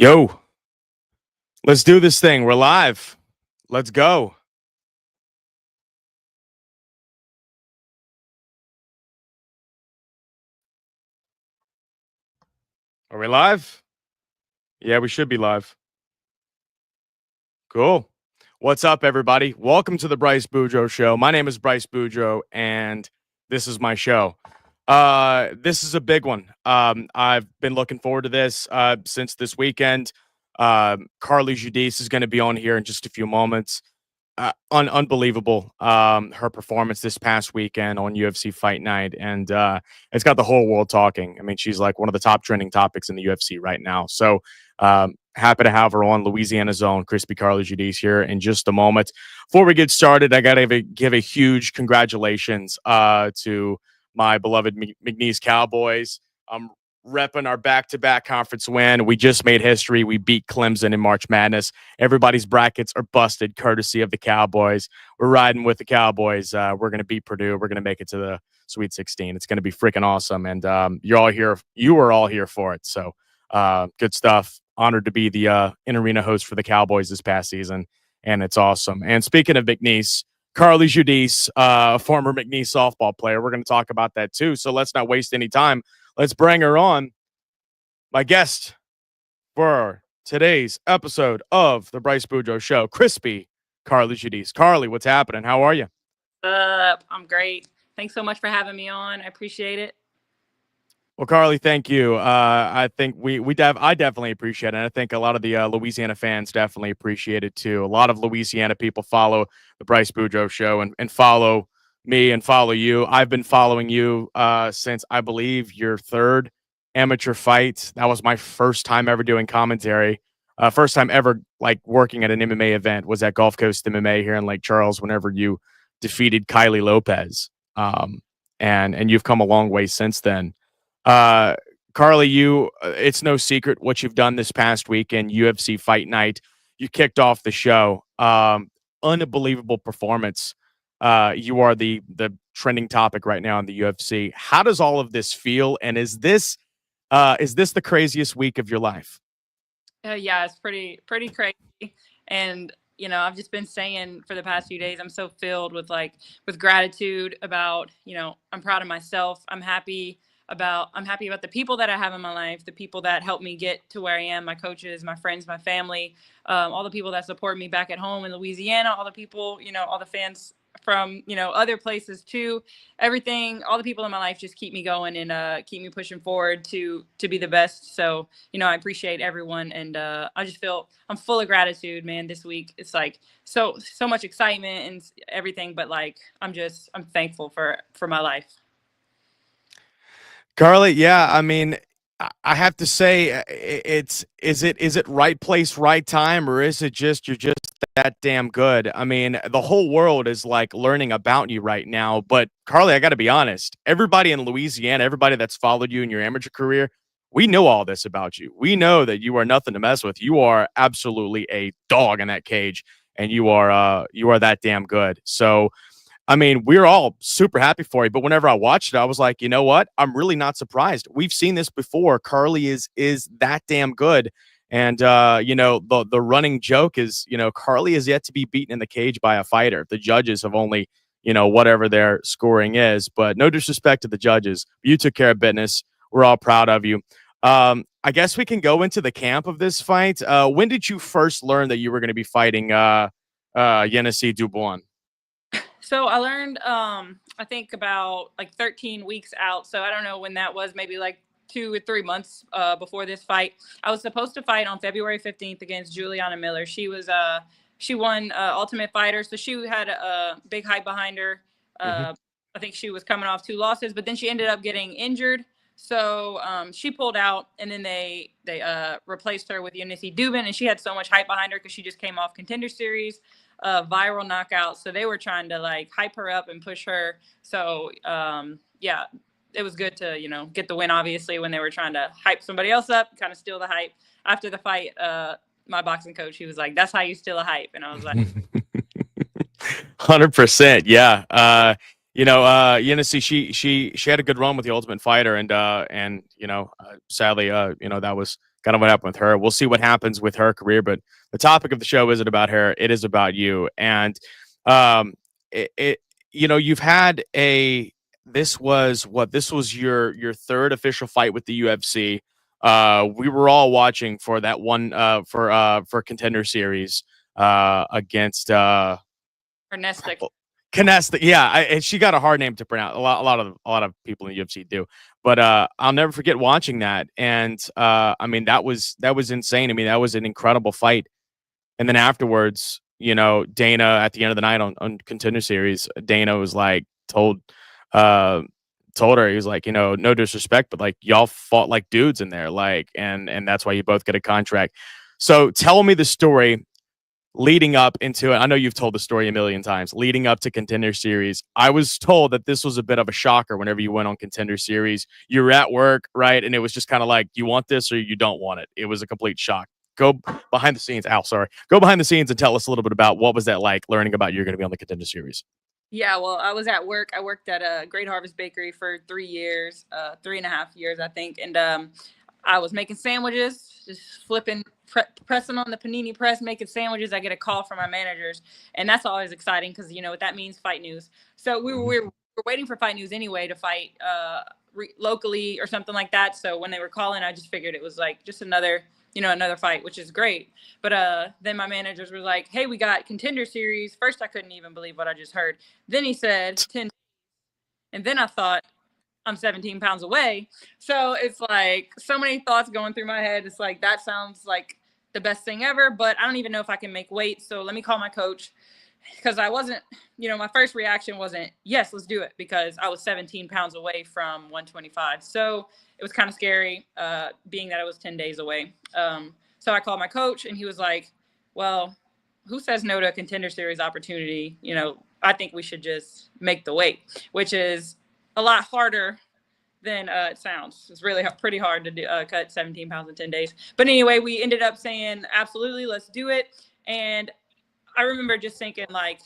Yo, let's do this thing. We're live. Let's go. Are we live? Yeah, we should be live. Cool. What's up, everybody? Welcome to the Bryce Boudreaux Show. My name is Bryce Boudreaux, and this is my show. This is a big one. I've been looking forward to this since this weekend. Carli Judice is going to be on here in just a few moments. Unbelievable. Her performance this past weekend on UFC Fight Night, and it's got the whole world talking. I mean, she's like one of the top trending topics in the UFC right now. So happy to have her on. Louisiana's own Crispy Carli Judice here in just a moment. Before we get started, I gotta give a huge congratulations to my beloved McNeese Cowboys. I'm repping our back-to-back conference win. We just made history. We beat Clemson in March Madness. Everybody's brackets are busted, courtesy of the Cowboys. We're riding with the Cowboys. We're going to beat Purdue. We're going to make it to the Sweet 16. It's going to be freaking awesome, and you're all here. You are all here for it. So good stuff. Honored to be the in-arena host for the Cowboys this past season, and it's awesome. And speaking of McNeese, Carli Judice, former McNeese softball player. We're going to talk about that too. So let's not waste any time. Let's bring her on. My guest for today's episode of the Bryce Boudreaux Show, Crispy Carli Judice. Carli, what's happening? How are you? I'm great. Thanks so much for having me on. I appreciate it. Well, Carli, thank you. I think I definitely appreciate it. And I think a lot of the Louisiana fans definitely appreciate it too. A lot of Louisiana people follow the Bryce Boudreaux Show and follow me and follow you. I've been following you since I believe your third amateur fight. That was my first time ever doing commentary. First time ever like working at an MMA event was at Gulf Coast MMA here in Lake Charles. Whenever you defeated Kylie Lopez, and you've come a long way since then. Carli, it's no secret what you've done this past week in UFC Fight Night. You kicked off the show. Unbelievable performance. You are the trending topic right now in the UFC. How does all of this feel? And is this the craziest week of your life? Yeah, it's pretty crazy. And I've just been saying for the past few days, I'm so filled with gratitude about, I'm proud of myself. I'm happy about the people that I have in my life, the people that helped me get to where I am, my coaches, my friends, my family, all the people that support me back at home in Louisiana, all the people, all the fans from, other places too. Everything, all the people in my life just keep me going and keep me pushing forward to be the best. So, I appreciate everyone, and I just feel I'm full of gratitude, man. This week it's like so much excitement and everything, but I'm thankful for my life. Carli, yeah, I mean, I have to say, is it right place, right time, or is it just you're just that damn good? I mean, the whole world is like learning about you right now. But Carli, I got to be honest. Everybody in Louisiana, everybody that's followed you in your amateur career, we know all this about you. We know that you are nothing to mess with. You are absolutely a dog in that cage, and you are that damn good. So. I mean, we're all super happy for you, but whenever I watched it, I was like, you know what? I'm really not surprised. We've seen this before. Carli is that damn good. And the running joke is, Carli is yet to be beaten in the cage by a fighter. The judges have only, whatever their scoring is, but no disrespect to the judges. You took care of business. We're all proud of you. I guess we can go into the camp of this fight. When did you first learn that you were going to be fighting Yenisei Dubois? So I learned, I think about 13 weeks out. So I don't know when that was, maybe 2 or 3 months before this fight. I was supposed to fight on February 15th against Juliana Miller. She won Ultimate Fighter, so she had a big hype behind her. I think she was coming off 2 losses, but then she ended up getting injured. So she pulled out, and then they replaced her with Yenisei Dubois, and she had so much hype behind her because she just came off Contender Series. Viral knockout, so they were trying to hype her up and push her. So yeah, it was good to get the win, obviously, when they were trying to hype somebody else up, kind of steal the hype. After the fight, my boxing coach, he was like, "That's how you steal a hype," and I was like, 100%, yeah. Yenisei, she had a good run with the Ultimate Fighter, and sadly, that was kind of what happened with her. We'll see what happens with her career, but the topic of the show isn't about her. It is about you. And um, it you've had a this was your third official fight with the UFC. We were all watching for that one for Contender Series against Ernesta. Canesta. Yeah, and she got a hard name to pronounce. A lot of people in the UFC do. But I'll never forget watching that. And I mean, that was insane. I mean, that was an incredible fight. And then afterwards, Dana at the end of the night on Contender Series, Dana was like uh told her, he was like, no disrespect, but like y'all fought like dudes in there, like, and that's why you both get a contract. So tell me the story leading up into it. I know you've told the story a million times. Leading up to Contender Series, I was told that this was a bit of a shocker whenever you went on Contender Series. You were at work, right? And it was just kind of like, you want this or you don't want it. It was a complete shock. Go behind the scenes. Al, sorry. Go behind the scenes and tell us a little bit about what was that like, learning about you're going to be on the Contender Series. Yeah, well, I was at work. I worked at a Great Harvest Bakery for 3 years, 3.5 years, I think. And I was making sandwiches, just flipping, pressing on the panini press, making sandwiches. I get a call from my managers, and that's always exciting because what that means, Fight News. So we were waiting for Fight News anyway to fight locally or something like that. So when they were calling, I just figured it was like just another fight, which is great. But then my managers were like, hey, we got Contender Series. First, I couldn't even believe what I just heard. Then he said 10. And then I thought, I'm 17 pounds away. So it's like so many thoughts going through my head. It's like, that sounds like the best thing ever, but I don't even know if I can make weight. So let me call my coach, because I wasn't, my first reaction wasn't, yes, let's do it, because I was 17 pounds away from 125. So it was kind of scary, being that it was 10 days away. So I called my coach, and he was like, well, who says no to a Contender Series opportunity? I think we should just make the weight, which is a lot harder than it sounds. It's really pretty hard to do, cut 17 pounds in 10 days. But anyway, we ended up saying, absolutely, let's do it. And I remember just thinking, like,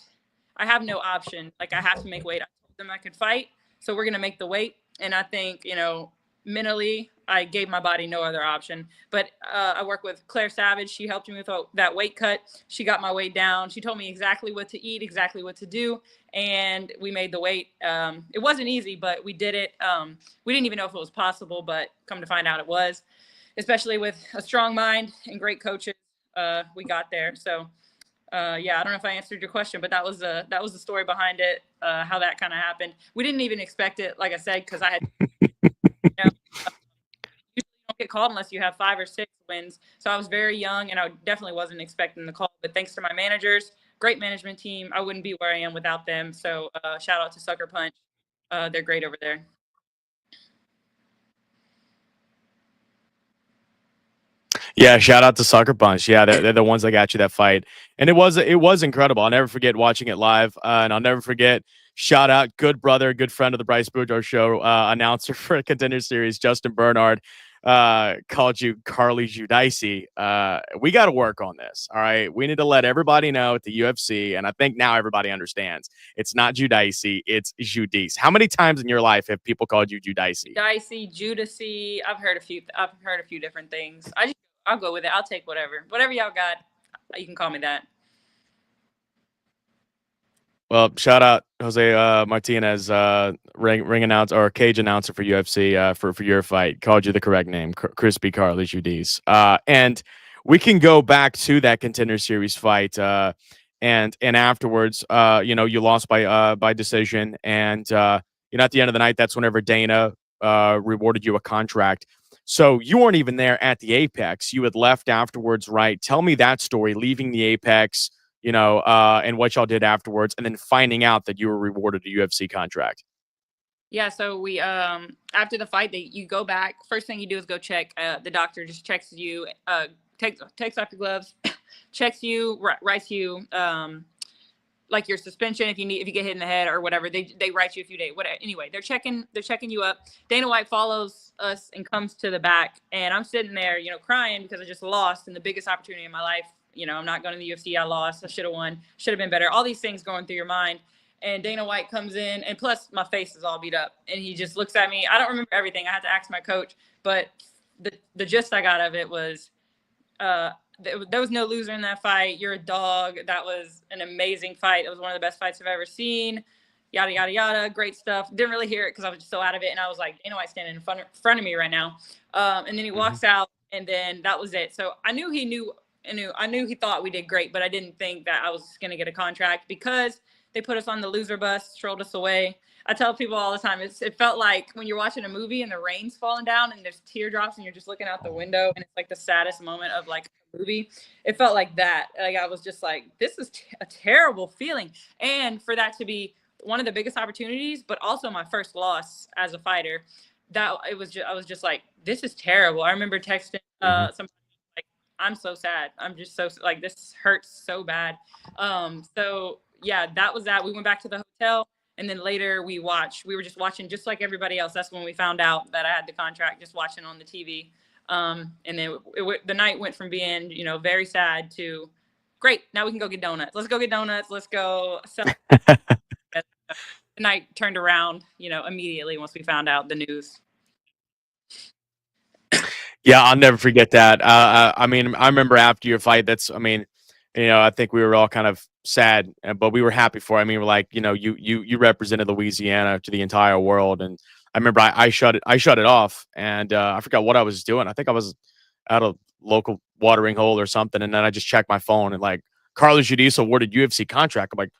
I have no option. Like, I have to make weight. I told them I could fight, so we're going to make the weight. And I think, mentally, I gave my body no other option. But I work with Claire Savage. She helped me with that weight cut. She got my weight down. She told me exactly what to eat, exactly what to do. And we made the weight. It wasn't easy, but we did it. We didn't even know if it was possible, but come to find out it was. Especially with a strong mind and great coaches, we got there. So, yeah, I don't know if I answered your question, but that was the story behind it, how that kind of happened. We didn't even expect it, like I said, because I had usually don't get called unless you have 5 or 6 wins. So I was very young, and I definitely wasn't expecting the call. But thanks to my managers, great management team, I wouldn't be where I am without them. So shout out to Sucker Punch. They're great over there. Yeah, shout out to Sucker Punch. Yeah, they're the ones that got you that fight, and it was incredible. I'll never forget watching it live, and I'll never forget. Shout out, good brother, good friend of the Bryce Boudreaux Show, announcer for Contender Series, Justin Bernard, called you Carli Judice. We got to work on this. All right, we need to let everybody know at the UFC, and I think now everybody understands. It's not Judice, it's Judice. How many times in your life have people called you Judice? Judice. I've heard a few different things. I'll go with it. I'll take whatever y'all got. You can call me that. Well, shout out Jose Martinez, ring announcer or cage announcer for UFC, for your fight. Called you the correct name, Crispy Carli Judice. And we can go back to that Contender Series fight, and afterwards, you lost by decision, and at the end of the night, that's whenever Dana rewarded you a contract. So you weren't even there at the Apex. You had left afterwards, right? Tell me that story, leaving the Apex, and what y'all did afterwards, and then finding out that you were rewarded a UFC contract. Yeah, so we after the fight, you go back. First thing you do is go check. The doctor just checks you, takes off your gloves, checks you, writes you like your suspension if you get hit in the head or whatever. They write you a few days. Whatever. Anyway, they're checking you up. Dana White follows us and comes to the back, and I'm sitting there, crying because I just lost in the biggest opportunity in my life. I'm not going to the UFC. I lost. I should have won. Should have been better. All these things going through your mind. And Dana White comes in, and plus my face is all beat up. And he just looks at me. I don't remember everything. I had to ask my coach. But the gist I got of it was there was no loser in that fight. You're a dog. That was an amazing fight. It was one of the best fights I've ever seen. Yada, yada, yada. Great stuff. Didn't really hear it because I was just so out of it. And I was like, Dana White's standing in front of me right now. And then he walks out, and then that was it. So I knew he thought we did great, but I didn't think that I was going to get a contract because they put us on the loser bus, strolled us away. I tell people all the time, it felt like when you're watching a movie and the rain's falling down and there's teardrops and you're just looking out the window and it's like the saddest moment of like a movie. It felt like that. Like I was just like, this is a terrible feeling. And for that to be one of the biggest opportunities, but also my first loss as a fighter, I was just like, this is terrible. I remember texting somebody like, I'm so sad. I'm just so like, this hurts so bad. So yeah, that was that. We went back to the hotel. And then later we were just watching just like everybody else. That's when we found out that I had the contract, just watching on the TV. And then the night went from being, very sad to great. Now we can go get donuts. Let's go get donuts. Let's go sell. The night turned around, immediately once we found out the news. Yeah, I'll never forget that. I mean, I remember after your fight, I think we were all kind of sad, but we were happy for it. I mean, we're like, you represented Louisiana to the entire world. And I remember I shut it off, and I forgot what I was doing. I think I was at a local watering hole or something. And then I just checked my phone and like Carli Judice awarded UFC contract. I'm like,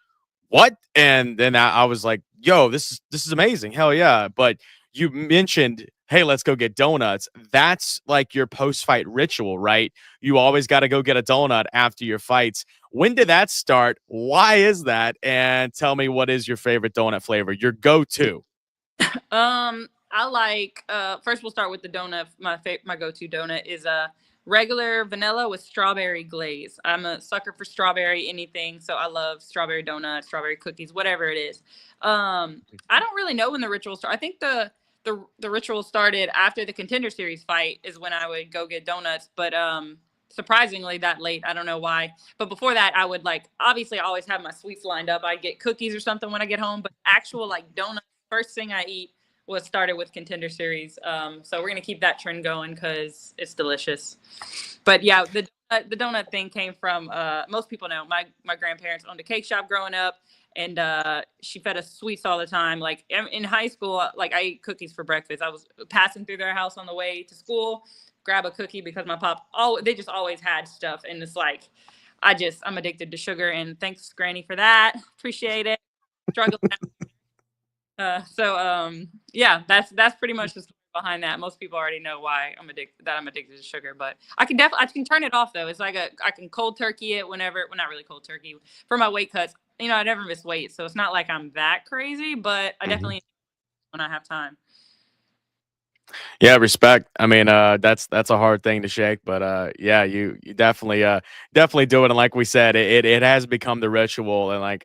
what? And then I was like, yo, this is amazing. Hell yeah. But you mentioned, hey, let's go get donuts. That's like your post-fight ritual, right? You always got to go get a donut after your fights. When did that start? Why is that? And tell me, what is your favorite donut flavor? Your go-to? I like, first we'll start with the donut. My go-to donut is a regular vanilla with strawberry glaze. I'm a sucker for strawberry anything. So I love strawberry donuts, strawberry cookies, whatever it is. I don't really know when the ritual started. I think the ritual started after the Contender Series fight is when I would go get donuts, but surprisingly that late. I don't know why. But before that, I would obviously I always have my sweets lined up. I'd get cookies or something when I get home, but actual donuts, first thing I eat was started with Contender Series. So we're going to keep that trend going because it's delicious. But yeah, the donut thing came from, most people know my grandparents owned a cake shop growing up. And she fed us sweets all the time. Like in high school, I ate cookies for breakfast. I was passing through their house on the way to school, grab a cookie because my pop, they just always had stuff. And it's like, I'm addicted to sugar. And thanks, Granny, for that. Appreciate it. Struggling. Yeah, that's pretty much the story behind that. Most people already know why I'm addicted to sugar, but I can turn it off though. It's like I can cold turkey it whenever. Well, not really cold turkey for my weight cuts. I never miss weight, so it's not like I'm that crazy, but I definitely when I have time. Yeah, respect. I mean, that's a hard thing to shake, but yeah, you definitely do it. And like we said, it has become the ritual, and like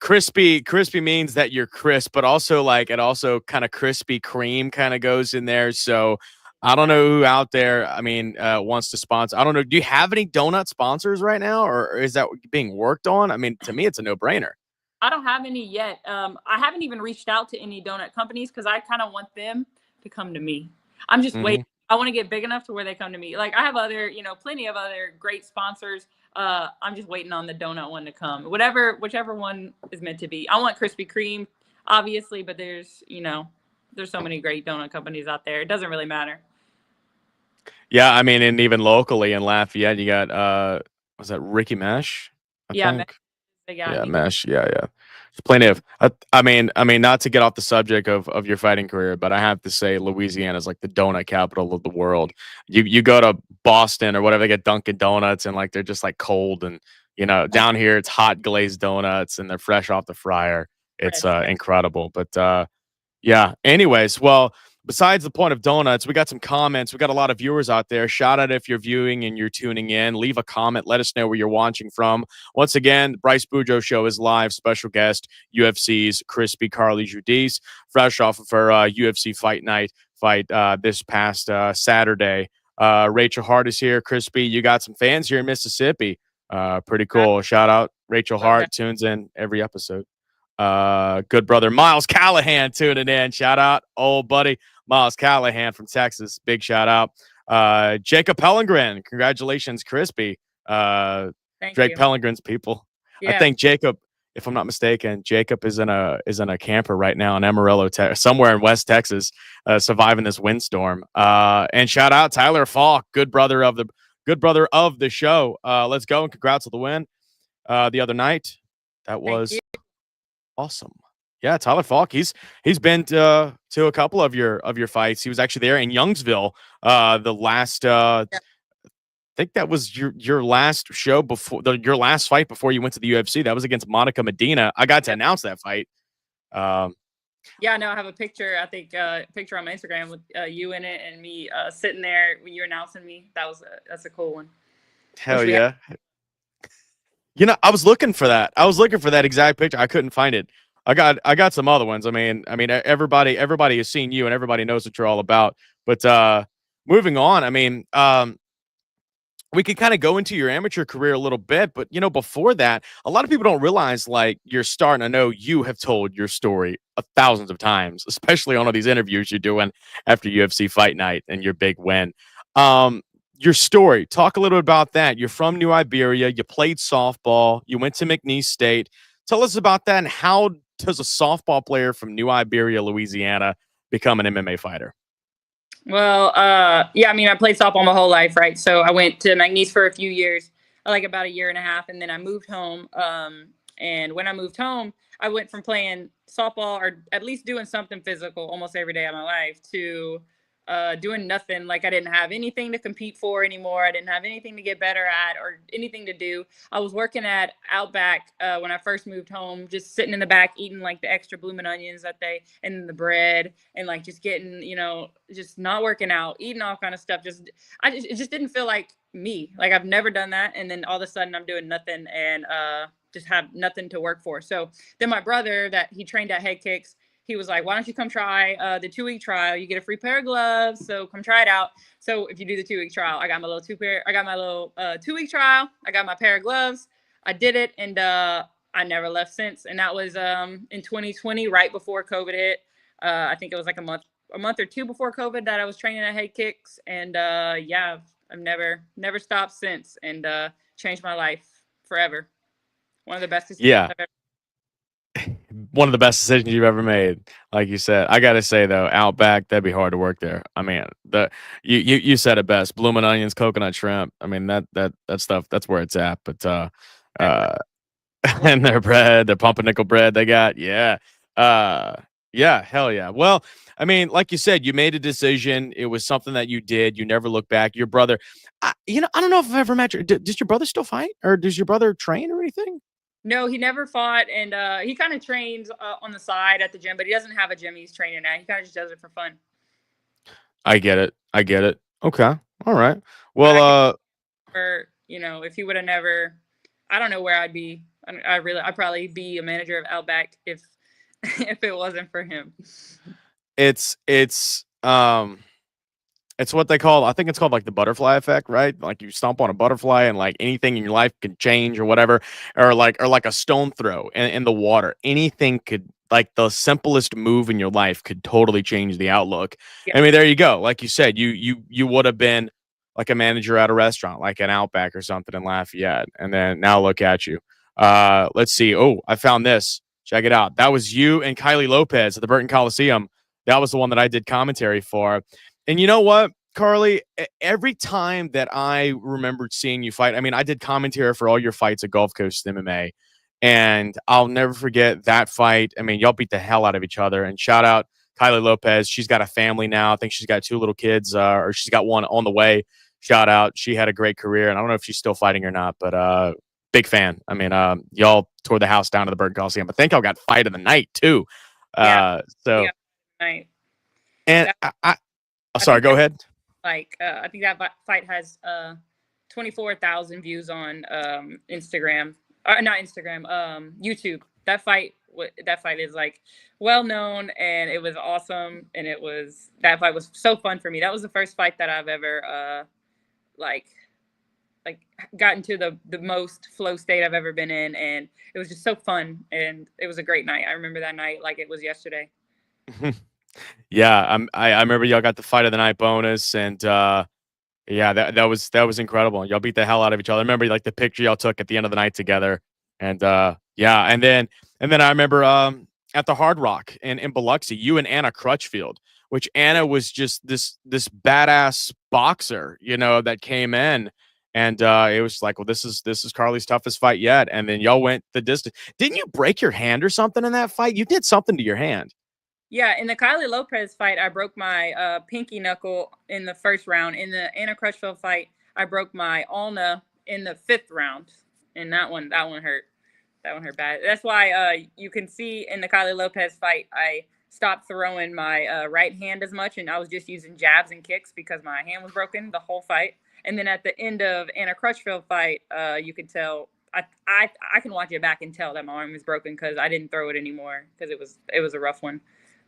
crispy means that you're crisp, but also it also kind of Krispy Kreme kind of goes in there. So I don't know who out there, wants to sponsor. I don't know. Do you have any donut sponsors right now, or is that being worked on? I mean, to me, it's a no-brainer. I don't have any yet. I haven't even reached out to any donut companies because I kind of want them to come to me. I'm just waiting. I want to get big enough to where they come to me. Like I have other, plenty of other great sponsors. I'm just waiting on the donut one to come. Whichever one is meant to be. I want Krispy Kreme, obviously, but there's so many great donut companies out there. It doesn't really matter. Yeah, I mean, and even locally in Lafayette, you got was that Ricky Mesh? I think. Yeah, Mesh. Yeah. There's plenty of. I mean, not to get off the subject of your fighting career, but I have to say, Louisiana is like the donut capital of the world. You go to Boston or whatever, they get Dunkin' Donuts, and they're just cold, and down here it's hot glazed donuts, and they're fresh off the fryer. It's incredible. But yeah. Anyways, well, besides the point of donuts, we got some comments. We got a lot of viewers out there. Shout out if you're viewing and you're tuning in. Leave a comment. Let us know where you're watching from. Once again, Bryce Boudreaux Show is live. Special guest, UFC's crispy Carli Judice, fresh off of her UFC Fight Night fight this past Saturday. Rachel Hart is here. Crispy, you got some fans here in Mississippi. Pretty cool. Shout out Rachel Hart. Tunes in every episode. Good brother Miles Callahan tuning in. Shout out, old buddy Miles Callahan from Texas. Big shout out. Jacob Pellengren. Congratulations, Crispy. Thank Drake you. Pellengren's people. I Yeah. think Jacob, if I'm not mistaken, Jacob is in a camper right now in Amarillo, somewhere in West Texas, surviving this windstorm. And shout out Tyler Falk, good brother of the show. Let's go, and congrats on the win the other night. That Thank you. was awesome. Yeah, Tyler Falk. He's been to a couple of your fights. He was actually there in Youngsville. The last Yeah. I think that was your last show before your last fight before you went to the UFC. That was against Monica Medina. I got to announce that fight. Yeah, no, I have a picture. I think picture on my Instagram with you in it and me sitting there when you were announcing me. That's a cool one. Hell yeah. You know, I was looking for that. I was looking for that exact picture. I couldn't find it. I got some other ones. I mean, everybody has seen you and everybody knows what you're all about. But moving on, I mean, we could kind of go into your amateur career a little bit, but before that, a lot of people don't realize like you're starting. I know you have told your story thousands of times, especially on all these interviews you're doing after UFC Fight Night and your big win. Your story, talk a little bit about that. You're from New Iberia. You played softball. You went to McNeese State. Tell us about that, and how does a softball player from New Iberia, Louisiana, become an MMA fighter? Well, yeah, I mean, I played softball my whole life, right? So I went to McNeese for a few years, like about a year and a half, and then I moved home. And when I moved home, I went from playing softball or at least doing something physical almost every day of my life to doing nothing. Like I didn't have anything to compete for anymore. I didn't have anything to get better at or anything to do. I was working at Outback when I first moved home, just sitting in the back eating like the extra blooming onions that they and the bread and like just getting, just not working out, eating all kind of stuff. It just didn't feel like me. Like I've never done that. And then all of a sudden I'm doing nothing and just have nothing to work for. So then my brother that he trained at Head Kicks, he was like, why don't you come try the 2-week trial? You get a free pair of gloves. So come try it out. So if you do the 2-week trial, I got my little 2-week trial. I got my pair of gloves. I did it. And I never left since. And that was in 2020, right before COVID hit. I think it was like a month or two before COVID that I was training at Head Kicks. And yeah, I've never stopped since, and changed my life forever. One of the best decisions Yeah. I've ever. One of the best decisions you've ever made. Like you said, I gotta say though, Outback, that'd be hard to work there. I mean, you said it best. Blooming onions, coconut shrimp. I mean that stuff. That's where it's at. But and their bread, their pumpernickel bread they got. Yeah. Yeah. Hell yeah. Well, I mean, like you said, you made a decision. It was something that you did. You never look back. Your brother, I don't know if I've ever met you. Does your brother still fight, or does your brother train or anything? No, he never fought, and he kind of trains on the side at the gym, but he doesn't have a gym he's training at. He kind of just does it for fun. I get it. I get it. Okay. All right. But Well, if he would have never, I don't know where I'd be. I'd probably be a manager of Outback if if it wasn't for him. It's what they call, I think it's called like the butterfly effect, right? Like you stomp on a butterfly and like anything in your life can change or whatever, or like a stone throw in the water. Anything could, like the simplest move in your life could totally change the outlook. Yeah. I mean, there you go. Like you said, you would have been like a manager at a restaurant, like an Outback or something in Lafayette. And then now look at you. Let's see. Oh, I found this. Check it out. That was you and Kylie Lopez at the Burton Coliseum. That was the one that I did commentary for. And you know what, Carli? Every time that I remembered seeing you fight, I mean, I did commentary for all your fights at Gulf Coast MMA, and I'll never forget that fight. I mean, y'all beat the hell out of each other. And shout out Kylie Lopez. She's got a family now. I think she's got 2 little kids, or she's got one on the way. Shout out. She had a great career, and I don't know if she's still fighting or not, but big fan. I mean, y'all tore the house down to the Burton Coliseum. I think y'all got fight of the night too. Yeah. So, Yeah. Night. and sorry, go ahead. Like I think that fight has 24,000 views on Instagram, or not Instagram, YouTube. That fight is like well known, and it was awesome, and that fight was so fun for me. That was the first fight that I've ever like gotten to the most flow state I've ever been in, and it was just so fun, and it was a great night. I remember that night like it was yesterday. Yeah, I remember y'all got the fight of the night bonus, and yeah, that was incredible. Y'all beat the hell out of each other. I remember like the picture y'all took at the end of the night together, and yeah, and then I remember at the Hard Rock in Biloxi, you and Anna Crutchfield, which Anna was just this badass boxer, that came in. And it was like, well, this is Carli's toughest fight yet. And then y'all went the distance. Didn't you break your hand or something in that fight? You did something to your hand. Yeah, in the Kylie Lopez fight, I broke my pinky knuckle in the first round. In the Anna Crutchfield fight, I broke my ulna in the fifth round, and that one hurt. That one hurt bad. That's why you can see in the Kylie Lopez fight, I stopped throwing my right hand as much, and I was just using jabs and kicks because my hand was broken the whole fight. And then at the end of Anna Crutchfield fight, you could tell. I can watch it back and tell that my arm was broken because I didn't throw it anymore because it was a rough one.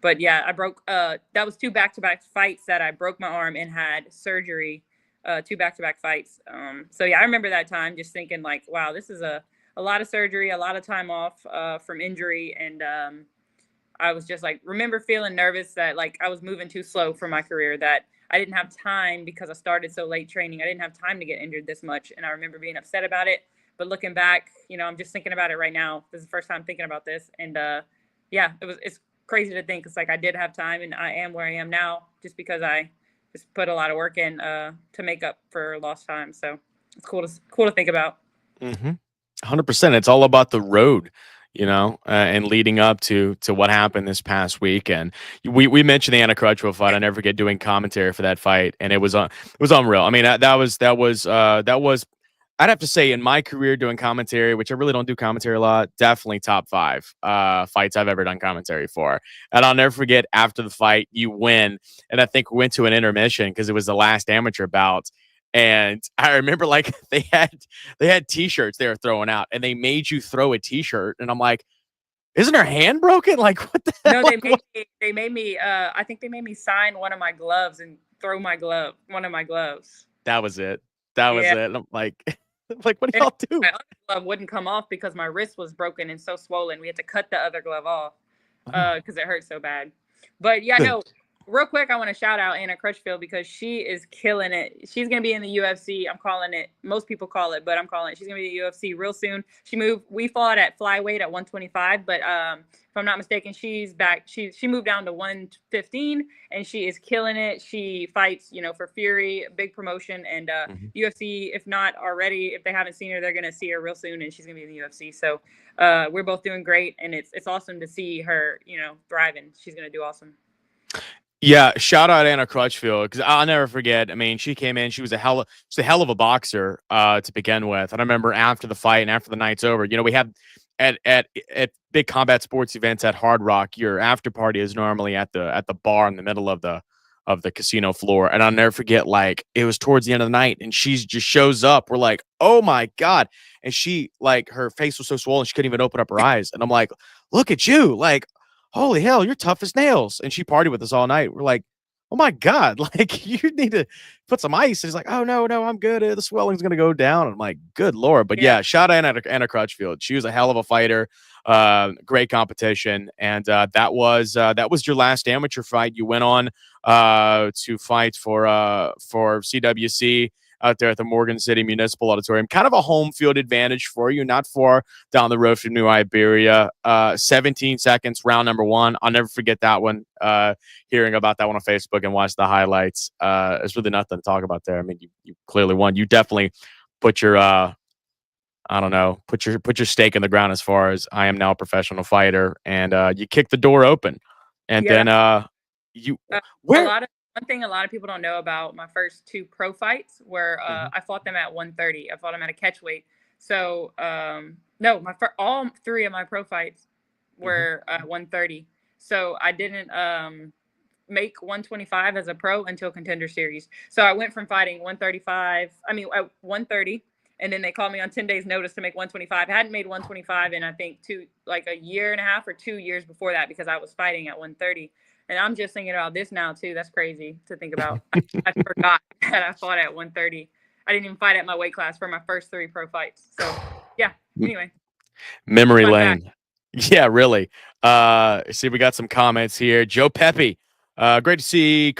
But yeah, I broke. That was two back-to-back fights that I broke my arm and had surgery. Two back-to-back fights. So yeah, I remember that time just thinking like, wow, this is a lot of surgery, a lot of time off from injury, and I was just like, remember feeling nervous that like I was moving too slow for my career, that I didn't have time because I started so late training. I didn't have time to get injured this much, and I remember being upset about it. But looking back, I'm just thinking about it right now. This is the first time thinking about this, and yeah, it's crazy to think. It's like I did have time, and I am where I am now just because I just put a lot of work in to make up for lost time. So it's cool to think about. 100%. It's all about the road, and leading up to what happened this past week. And we mentioned the Anna Crutchfield fight. I never forget doing commentary for that fight, and it was unreal. I mean, that was. I'd have to say in my career doing commentary, which I really don't do commentary a lot, definitely top five fights I've ever done commentary for. And I'll never forget after the fight, you win. And I think we went to an intermission because it was the last amateur bout. And I remember like they had t-shirts they were throwing out and they made you throw a t-shirt. And I'm like, isn't her hand broken? Like, what the hell? No, Like, what? they made me I think they made me sign one of my gloves and throw one of my gloves. That was it. That was Yeah. it. And I'm like, like, what do And y'all do? my other glove wouldn't come off because my wrist was broken and so swollen. We had to cut the other glove off Oh. because it hurt so bad. But yeah, no, real quick, I want to shout out Anna Crutchfield because she is killing it. She's going to be in the UFC. I'm calling it. Most people call it, but I'm calling it. She's going to be in the UFC real soon. We fought at flyweight at 125, but if I'm not mistaken, she's back. She moved down to 115 and she is killing it. She fights, for Fury, big promotion, and Mhm. UFC, if not already, if they haven't seen her, they're going to see her real soon, and she's going to be in the UFC. So we're both doing great, and it's awesome to see her, thriving. She's going to do awesome. Yeah, shout out Anna Crutchfield because I'll never forget. I mean, she came in. She's a hell of a boxer to begin with. And I remember after the fight and after the night's over, we had at big combat sports events at Hard Rock. Your after party is normally at the bar in the middle of the casino floor. And I'll never forget. Like it was towards the end of the night, and she just shows up. We're like, oh my god! And she like her face was so swollen she couldn't even open up her eyes. And I'm like, look at you, like holy hell, you're tough as nails. And she partied with us all night. We're like, oh my God, like you need to put some ice. And he's like, oh no, no, I'm good. The swelling's gonna go down. And I'm like, good Lord. But Yeah. yeah, shout out Anna Crutchfield. She was a hell of a fighter. Great competition. And that was your last amateur fight. You went on to fight for CWC out there at the Morgan City Municipal Auditorium. Kind of a home field advantage for you, not far down the road from New Iberia. 17 seconds, round number one. I'll never forget that one. Hearing about that one on Facebook and watch the highlights. There's really nothing to talk about there. I mean, you clearly won. You definitely put your I don't know, put your stake in the ground as far as I am now a professional fighter, and you kicked the door open, and Yeah. then you Uh, where one thing a lot of people don't know about my first two pro fights were Mhm. I fought them at 130. I fought them at a catch weight. So no, all three of my pro fights Mhm. were 130. So I didn't make 125 as a pro until Contender Series. So I went from fighting 135. I mean, at 130. And then they called me on 10 days notice to make 125. I hadn't made 125 in I think like a year and a half or 2 years before that because I was fighting at 130. And I'm just thinking about this now too. That's crazy to think about. I forgot that I fought at 130. I didn't even fight at my weight class for my first three pro fights. So yeah. Anyway, Memory fun fact. lane. Yeah, really. See, we got some comments here. Joe Pepe. Great to see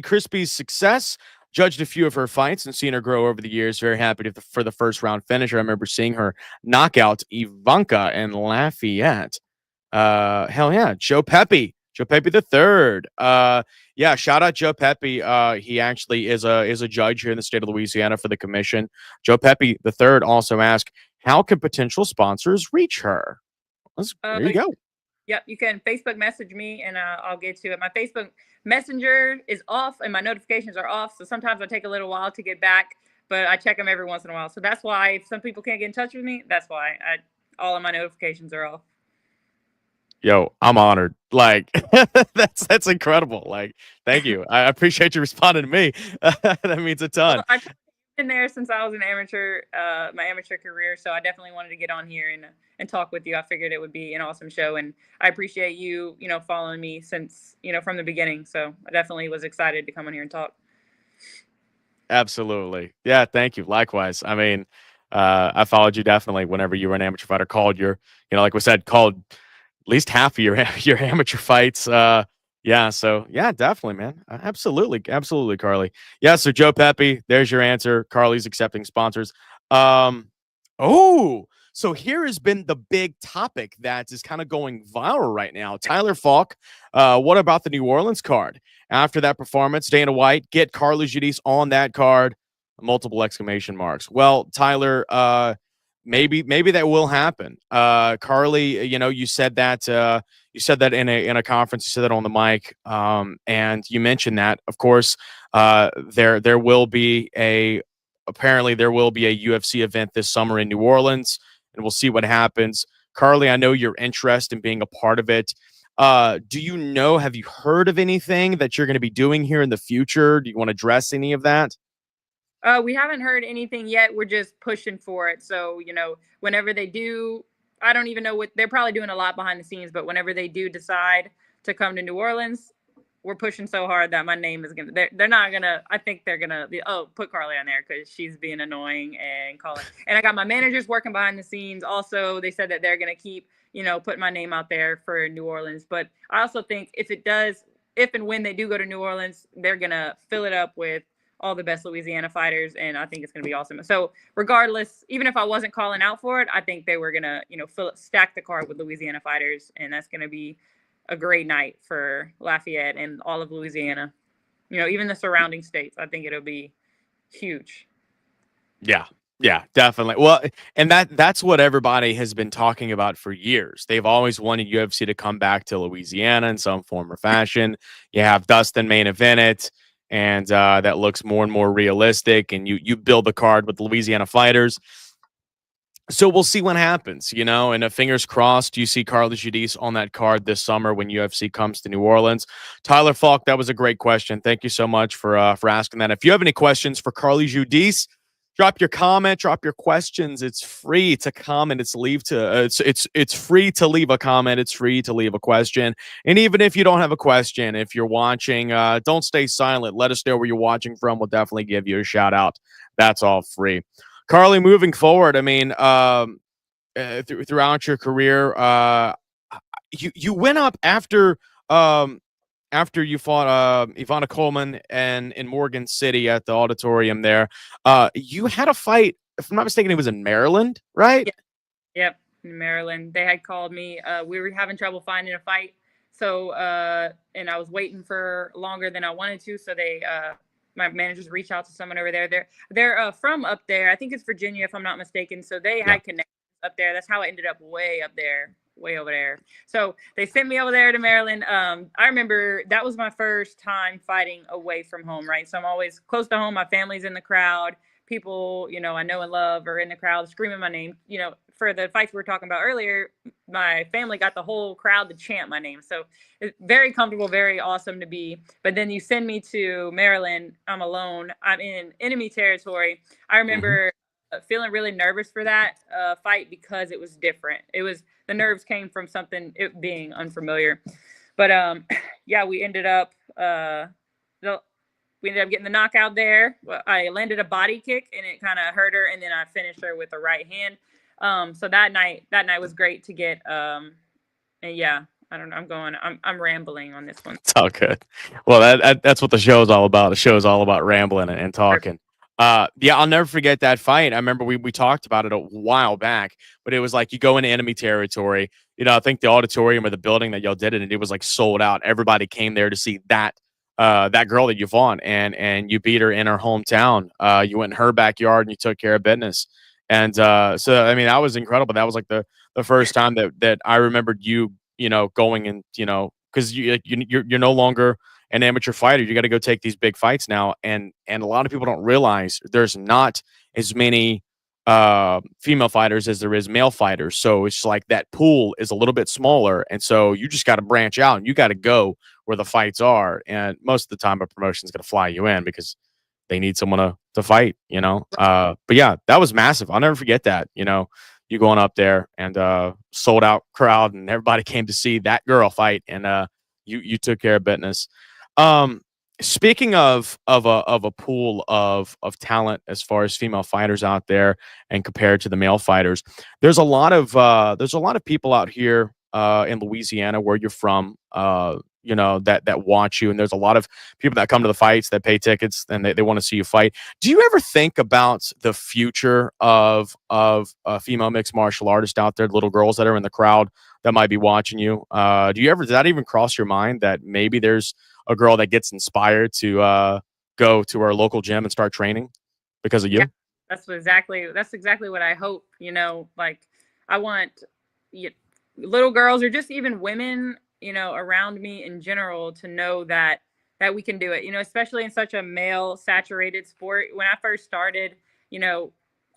Crispy's success. Judged a few of her fights and seen her grow over the years. Very happy for the first round finish. I remember seeing her knock out Ivanka in Lafayette. Hell yeah, Joe Pepe the third. Yeah, shout out Joe Pepe. He actually is a judge here in the state of Louisiana for the commission. Joe Pepe the third also asked, how can potential sponsors reach her? There you go. Yep, you can Facebook message me and I'll get to it. My Facebook Messenger is off and my notifications are off, so sometimes I take a little while to get back, but I check them every once in a while. So that's why if some people can't get in touch with me, that's why all of my notifications are off. Yo, I'm honored. Like that's incredible. Like, thank you. I appreciate you responding to me. That means a ton. Well, I've been there since I was an amateur, my amateur career. So I definitely wanted to get on here and talk with you. I figured it would be an awesome show, and I appreciate you, following me since, from the beginning. So I definitely was excited to come on here and talk. Absolutely. Yeah, thank you. Likewise. I mean, I followed you definitely whenever you were an amateur fighter, called like we said, called at least half of your amateur fights. Yeah, so yeah, definitely, man. Absolutely, Carli. Yeah, so Joe Pepe, there's your answer. Carli's accepting sponsors. Oh, so here has been the big topic that is kind of going viral right now. Tyler Falk, what about the New Orleans card? After that performance, Dana White, get Carli Judice on that card. Multiple exclamation marks. Well, Tyler, maybe that will happen. Carli, you said that in a conference. You said that on the mic, and you mentioned that. Of course, there will be a UFC event this summer in New Orleans, and we'll see what happens. Carli, I know you're interested in being a part of it. Have you heard of anything that you're going to be doing here in the future? Do you want to address any of that? We haven't heard anything yet. We're just pushing for it. So, whenever they do, I don't even know what they're probably doing a lot behind the scenes, but whenever they do decide to come to New Orleans, we're pushing so hard that my name is they're not gonna, I think they're gonna be, put Carli on there because she's being annoying and calling. And I got my managers working behind the scenes. Also, they said that they're gonna keep, putting my name out there for New Orleans. But I also think if and when they do go to New Orleans, they're gonna fill it up with all the best Louisiana fighters, and I think it's going to be awesome. So regardless, even if I wasn't calling out for it, I think they were going to, stack the card with Louisiana fighters, and that's going to be a great night for Lafayette and all of Louisiana. Even the surrounding states. I think it'll be huge. Yeah, definitely. Well, and that's what everybody has been talking about for years. They've always wanted UFC to come back to Louisiana in some form or fashion. You have Dustin main event it, and that looks more and more realistic, and you build the card with Louisiana fighters. So we'll see what happens, and fingers crossed you see Carli Judice on that card this summer when UFC comes to New Orleans. Tyler Falk, that was a great question. Thank you so much for asking that. If you have any questions for Carli Judice, drop your comment, drop your questions. It's free to comment. It's free to leave a comment. It's free to leave a question. And even if you don't have a question, if you're watching, don't stay silent. Let us know where you're watching from. We'll definitely give you a shout out. That's all free. Carli, moving forward, I mean, throughout your career, you went up after you fought Ivana Coleman and in Morgan City at the auditorium there. You had a fight, if I'm not mistaken, it was in Maryland, right? Yep, in Maryland. They had called me. We were having trouble finding a fight. So, and I was waiting for longer than I wanted to. So my managers reached out to someone over there. They're from up there. I think it's Virginia, if I'm not mistaken. So they had connections up there. That's how I ended up way up there. Way over there. So they sent me over there to Maryland. I remember that was my first time fighting away from home, right? So I'm always close to home. My family's in the crowd. People, I know and love are in the crowd screaming my name. For the fights we were talking about earlier, my family got the whole crowd to chant my name. So it's very comfortable, very awesome to be. But then you send me to Maryland. I'm alone. I'm in enemy territory. I remember feeling really nervous for that fight because it was different. The nerves came from it being unfamiliar. But yeah, we ended up getting the knockout there. I landed a body kick and it kind of hurt her, and then I finished her with a right hand. So that night was great to get. And yeah, I don't know. I'm rambling on this one. It's all good. Well, that's what the show is all about. The show is all about rambling and talking. Yeah, I'll never forget that fight. I remember we talked about it a while back, but it was like you go into enemy territory. I think the auditorium or the building that y'all did it, and it was like sold out. Everybody came there to see that girl that you fought, and you beat her in her hometown. You went in her backyard and you took care of business. And so I mean that was incredible. That was like the first time that I remembered you going and because you're no longer an amateur fighter. You got to go take these big fights now, and a lot of people don't realize there's not as many female fighters as there is male fighters. So it's like that pool is a little bit smaller, and so you just got to branch out and you got to go where the fights are. And most of the time, a promotion's going to fly you in because they need someone to fight. But yeah, that was massive. I'll never forget that. You going up there and sold out crowd and everybody came to see that girl fight, and you took care of business. Speaking of a pool of talent as far as female fighters out there and compared to the male fighters, there's a lot of people out here in Louisiana where you're from, that watch you, and there's a lot of people that come to the fights that pay tickets and they want to see you fight. Do you ever think about the future of female mixed martial artists out there, little girls that are in the crowd that might be watching you? Does that even cross your mind that maybe there's a girl that gets inspired to go to our local gym and start training because of you? Yeah, that's exactly what I hope. Like I want little girls or just even women, around me in general to know that we can do it. Especially in such a male saturated sport. When I first started,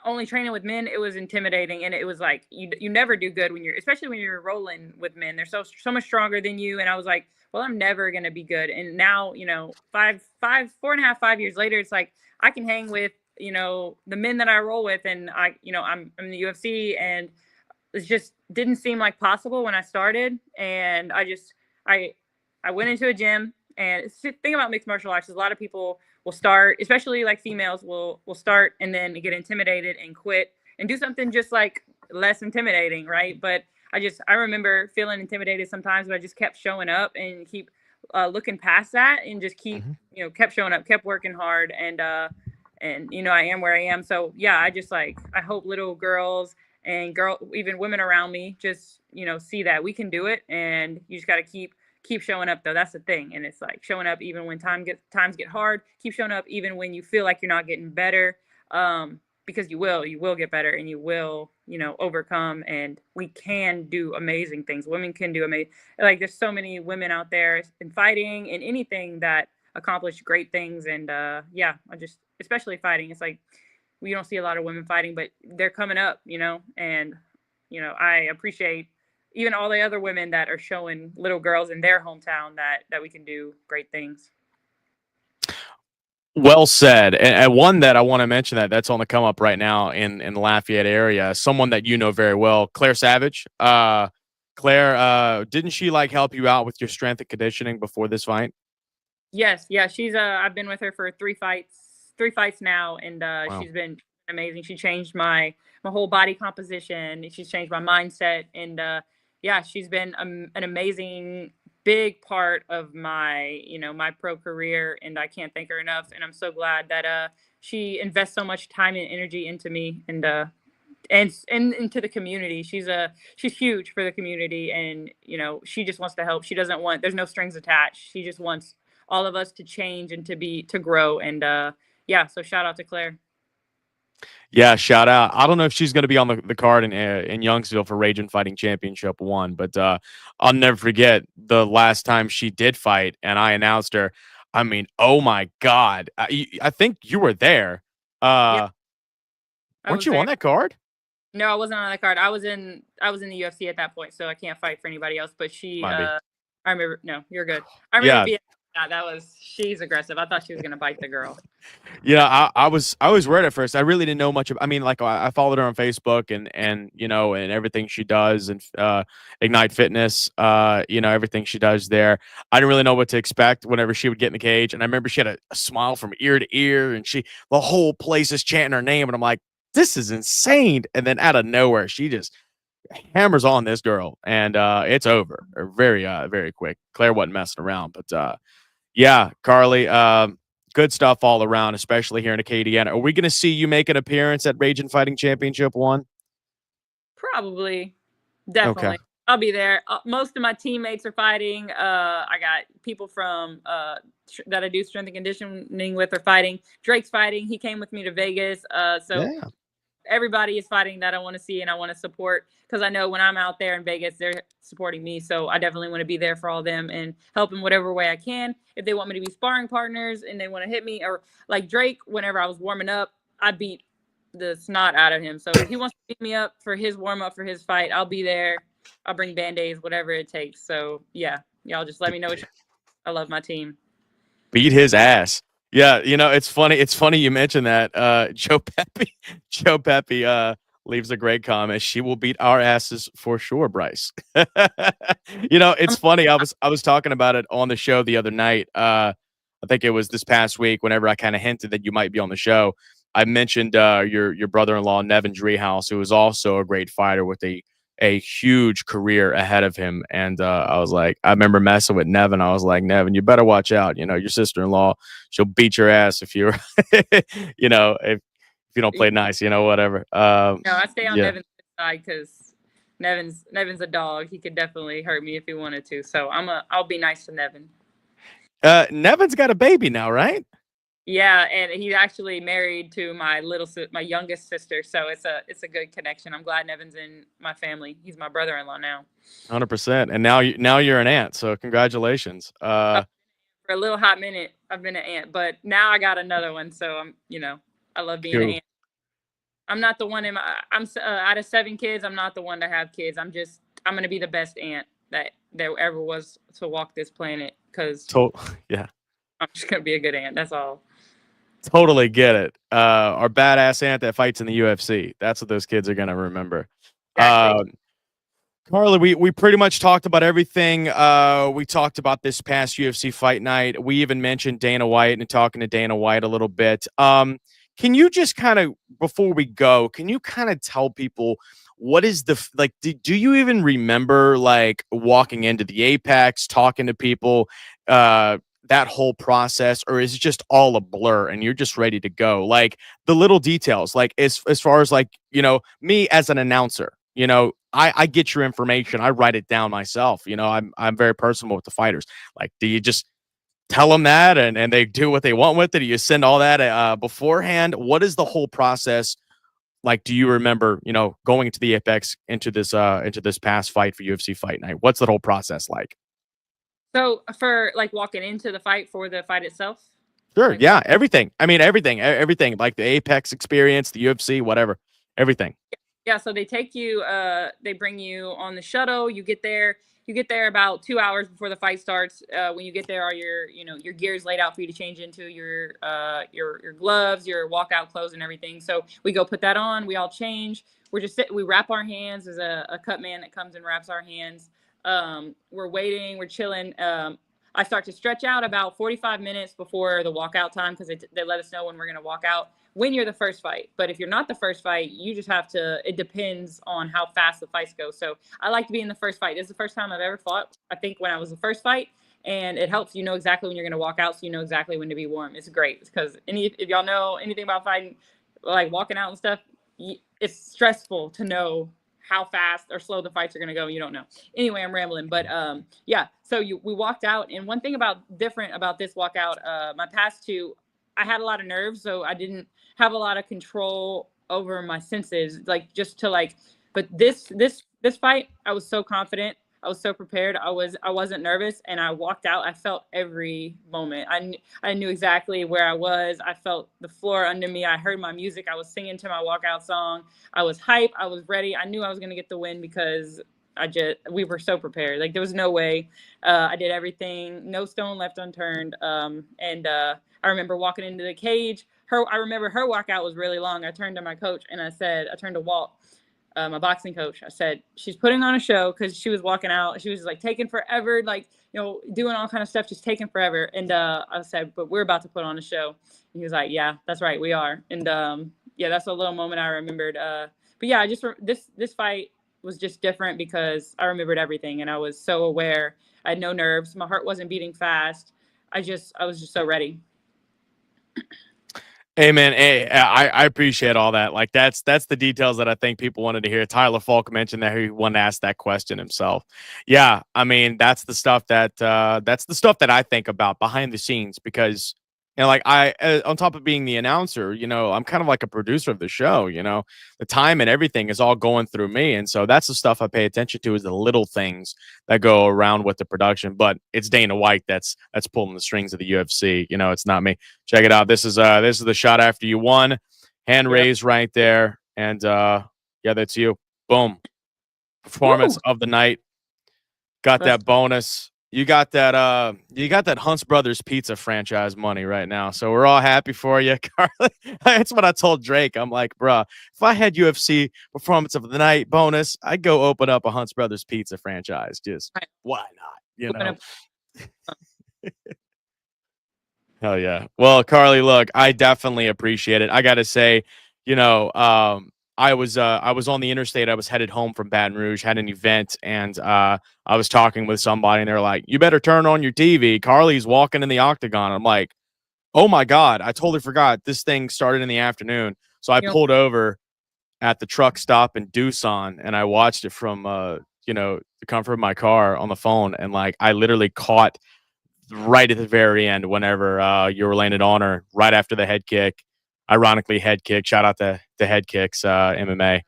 only training with men, it was intimidating, and it was like you never do good especially when you're rolling with men. They're so much stronger than you, and I was like, well, I'm never gonna be good. And now, 4.5, 5 years later, it's like I can hang with the men that I roll with, and I'm in the UFC, and it just didn't seem like possible when I started. And I went into a gym, and the thing about mixed martial arts is a lot of people will start, especially like females will start and then get intimidated and quit and do something just like less intimidating, right? But I remember feeling intimidated sometimes, but I just kept showing up and keep looking past that and just keep, kept showing up, kept working hard, and I am where I am. So yeah, I hope little girls and even women around me just, see that we can do it, and you just got to keep showing up though. That's the thing. And it's like showing up even when times get hard, keep showing up even when you feel like you're not getting better. Because you will get better, and you will, overcome, and we can do amazing things. Women can do amazing. Like there's so many women out there in fighting and anything that accomplish great things. And especially fighting. It's like, we don't see a lot of women fighting, but they're coming up, and, I appreciate even all the other women that are showing little girls in their hometown that we can do great things. Well said. And one that I want to mention that's on the come up right now in the Lafayette area, someone that you know very well, Claire Savage. Claire, didn't she help you out with your strength and conditioning before this fight? Yes. Yeah. She's I've been with her for three fights now. And Wow. She's been amazing. She changed my whole body composition. She's changed my mindset. And she's been an amazing big part of my my pro career, and I can't thank her enough. And I'm so glad that she invests so much time and energy into me, and into the community. She's huge for the community, and she just wants to help. She doesn't want, there's no strings attached. She just wants all of us to change and to grow. And so shout out to Claire. Yeah, shout out. I don't know if she's going to be on the card in Youngsville for Raging Fighting Championship 1, but I'll never forget the last time she did fight and I announced her. I mean, oh my God. I think you were there. Yeah, weren't you on that card? No, I wasn't on that card. I was in the UFC at that point, so I can't fight for anybody else. But I remember. No, you're good. I remember being. She's aggressive. I thought she was gonna bite the girl. Yeah, I was worried at first. I really didn't know much I mean, I followed her on Facebook and and everything she does, and Ignite Fitness, everything she does there. I didn't really know what to expect whenever she would get in the cage. And I remember she had a smile from ear to ear, and the whole place is chanting her name, and I'm like, this is insane. And then out of nowhere, she just hammers on this girl, and it's over very quick. Claire wasn't messing around, but yeah, Carli, good stuff all around, especially here in Acadiana. Are we going to see you make an appearance at Raging Fighting Championship 1? Probably, Okay. definitely. I'll be there. Most of my teammates are fighting. I got people from that I do strength and conditioning with are fighting. Drake's fighting. He came with me to Vegas. So Yeah. everybody is fighting that I want to see and I want to support, because I know when I'm out there in Vegas, they're supporting me. So I definitely want to be there for all them and help in whatever way I can. If they want me to be sparring partners and they want to hit me, or like Drake, whenever I was warming up, I beat the snot out of him. So if he wants to beat me up for his warm up for his fight, I'll be there. I'll bring band-aids, whatever it takes. So yeah, y'all just let me know what I love my team. Beat his ass. Yeah, it's funny. It's funny you mentioned that. Joe Pepe leaves a great comment. She will beat our asses for sure, Bryce. It's funny. I was talking about it on the show the other night. I think it was this past week. Whenever I kind of hinted that you might be on the show, I mentioned your brother-in-law Nevin Driehaus, who is also a great fighter with a huge career ahead of him. And I was like, I remember messing with Nevin. I was like, Nevin, you better watch out. Your sister-in-law, she'll beat your ass if you're, if you don't play nice, whatever. No, I stay on Yeah. Nevin's side because Nevin's a dog. He could definitely hurt me if he wanted to. So I'll be nice to Nevin. Nevin's got a baby now, right? Yeah, and he's actually married to my youngest sister, so it's a good connection. I'm glad Nevin's in my family. He's my brother-in-law now. 100%. And now you're an aunt, so congratulations. For a little hot minute, I've been an aunt, but now I got another one, so I love being an aunt. I'm not the one I'm out of 7 kids, I'm not the one to have kids. I'm going to be the best aunt that there ever was to walk this planet, because yeah. I'm just going to be a good aunt. That's all. Totally get it. Our badass aunt that fights in the UFC. That's what those kids are gonna remember. Exactly. Carli, we pretty much talked about everything. We talked about this past UFC Fight Night. We even mentioned Dana White and talking to Dana White a little bit. Can you just kind of, before we go, can you kind of tell people what is do you even remember like walking into the Apex, talking to people, that whole process, or is it just all a blur and you're just ready to go? Like the little details, like as far as like, me as an announcer, I get your information. I write it down myself. I'm very personal with the fighters. Like, do you just tell them that and they do what they want with it? Do you send all that beforehand? What is the whole process like? Do you remember, going to the Apex into this past fight for UFC Fight Night? What's the whole process like? So for like walking into the fight, for the fight itself? Sure. Like, Yeah. Everything. I mean, everything like the Apex experience, the UFC, whatever, everything. Yeah. So they take you, they bring you on the shuttle. You get there about 2 hours before the fight starts. When you get there, are your gears laid out for you to change into, your gloves, your walkout clothes and everything. So we go put that on, we all change. We wrap our hands. There's a cut man that comes and wraps our hands. We're waiting, we're chilling. I start to stretch out about 45 minutes before the walkout time, because they let us know when we're going to walk out when you're the first fight. But if you're not the first fight, you just have to, it depends on how fast the fights go. So I like to be in the first fight. This is the first time I've ever fought, I think, when I was the first fight. And it helps, exactly when you're going to walk out, so you know exactly when to be warm. It's great, because if y'all know anything about fighting, like walking out and stuff, it's stressful to know how fast or slow the fights are going to go. You don't know. Anyway, I'm rambling, but yeah. So we walked out, and one thing different about this walkout, my past two, I had a lot of nerves, so I didn't have a lot of control over my senses, but this fight, I was so confident. I was so prepared. I wasn't nervous, and I walked out. I felt every moment. I knew exactly where I was. I felt the floor under me. I heard my music. I was singing to my walkout song. I was hype. I was ready. I knew I was going to get the win, because we were so prepared. Like, there was no way. I did everything, no stone left unturned. I remember walking into the cage. I remember her walkout was really long. I turned to my coach and I turned to Walt, my boxing coach. I said, she's putting on a show, because she was walking out. She was like taking forever, like, doing all kind of stuff. She's taking forever. And I said, but we're about to put on a show. And he was like, yeah, that's right, we are. And yeah, that's a little moment I remembered. But yeah, this fight, was just different because I remembered everything and I was so aware. I had no nerves. My heart wasn't beating fast. I was just so ready. Hey man, hey, I appreciate all that. Like that's the details that I think people wanted to hear. Tyler Falk mentioned that he wanted to ask that question himself. Yeah, I mean that's the stuff that I think about behind the scenes because like I on top of being the announcer, I'm kind of like a producer of the show. The time and everything is all going through me, and so that's the stuff I pay attention to is the little things that go around with the production. But it's Dana White that's pulling the strings of the UFC. It's not me. Check it out. This is the shot after you won. Hand raised right there. And yeah, that's you. Boom. Performance of the night. Got that bonus. You got that Hunt's Brothers Pizza franchise money right now. So we're all happy for you, Carli. That's what I told Drake. I'm like, bruh, if I had UFC performance of the night bonus, I'd go open up a Hunt's Brothers Pizza franchise. Just why not? Hell yeah. Well, Carli, look, I definitely appreciate it. I got to say, I was on the interstate. I was headed home from Baton Rouge, had an event, and I was talking with somebody, and they're like, "You better turn on your TV. Carli's walking in the octagon." I'm like, "Oh my god, I totally forgot. This thing started in the afternoon." So I pulled over at the truck stop in Doosan, and I watched it from the comfort of my car on the phone, and like I literally caught right at the very end whenever you were laying it on her right after the head kick. Ironically, head kick. Shout out to head kicks, MMA.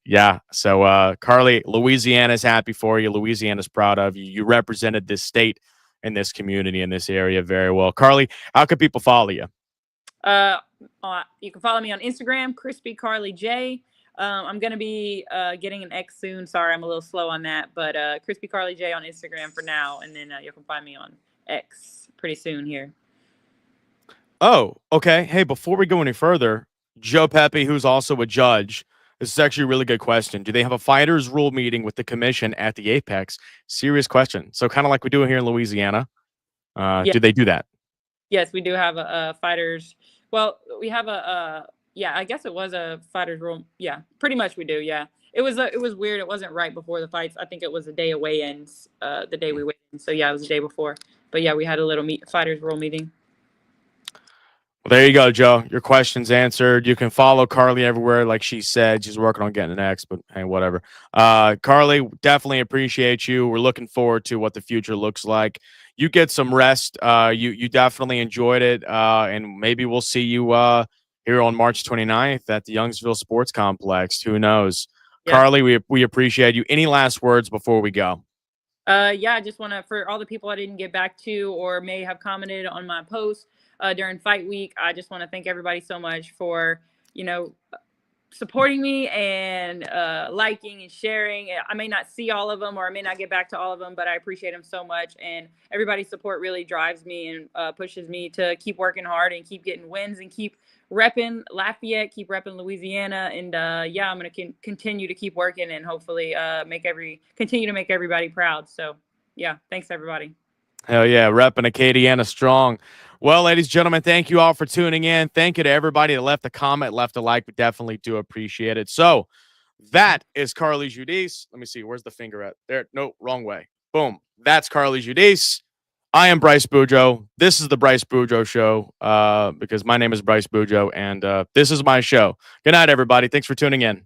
Yeah, so Carli, Louisiana's happy for you. Louisiana's proud of you. You represented this state and this community in this area very well. Carli, how can people follow you? You can follow me on Instagram, Crispy Carli J. I'm going to be getting an X soon. Sorry, I'm a little slow on that. But Crispy Carli J on Instagram for now. And then you can find me on X pretty soon here. Oh, okay. Hey, before we go any further, Joe Pepe, who's also a judge, this is actually a really good question. Do they have a fighters rule meeting with the commission at the Apex? Serious question. So kind of like we do here in Louisiana. Do they do that? Yes, we do have a fighters. Well, we have I guess it was a fighters rule. Yeah, pretty much we do. Yeah, it was weird. It wasn't right before the fights. I think it was the day of weigh-ins, the day we weighed in. So yeah, it was the day before. But yeah, we had a little fighters rule meeting. Well, there you go, Joe. Your question's answered. You can follow Carli everywhere, like she said. She's working on getting an X, but hey, whatever. Carli, definitely appreciate you. We're looking forward to what the future looks like. You get some rest. You definitely enjoyed it, and maybe we'll see you here on March 29th at the Youngsville Sports Complex. Who knows? Yeah. Carli, we appreciate you. Any last words before we go? Yeah, I just want to, for all the people I didn't get back to or may have commented on my post during fight week, I just want to thank everybody so much for, supporting me and liking and sharing. I may not see all of them or I may not get back to all of them, but I appreciate them so much. And everybody's support really drives me and pushes me to keep working hard and keep getting wins and keep repping Lafayette, keep repping Louisiana. And I'm going to continue to keep working and hopefully continue to make everybody proud. So yeah, thanks everybody. Hell yeah, repping Acadiana strong. Well, ladies and gentlemen, thank you all for tuning in. Thank you to everybody that left a comment, left a like. We definitely do appreciate it. So that is Carli Judice. Let me see. Where's the finger at? There. No, wrong way. Boom. That's Carli Judice. I am Bryce Boudreaux. This is the Bryce Boudreaux Show because my name is Bryce Boudreaux, and this is my show. Good night, everybody. Thanks for tuning in.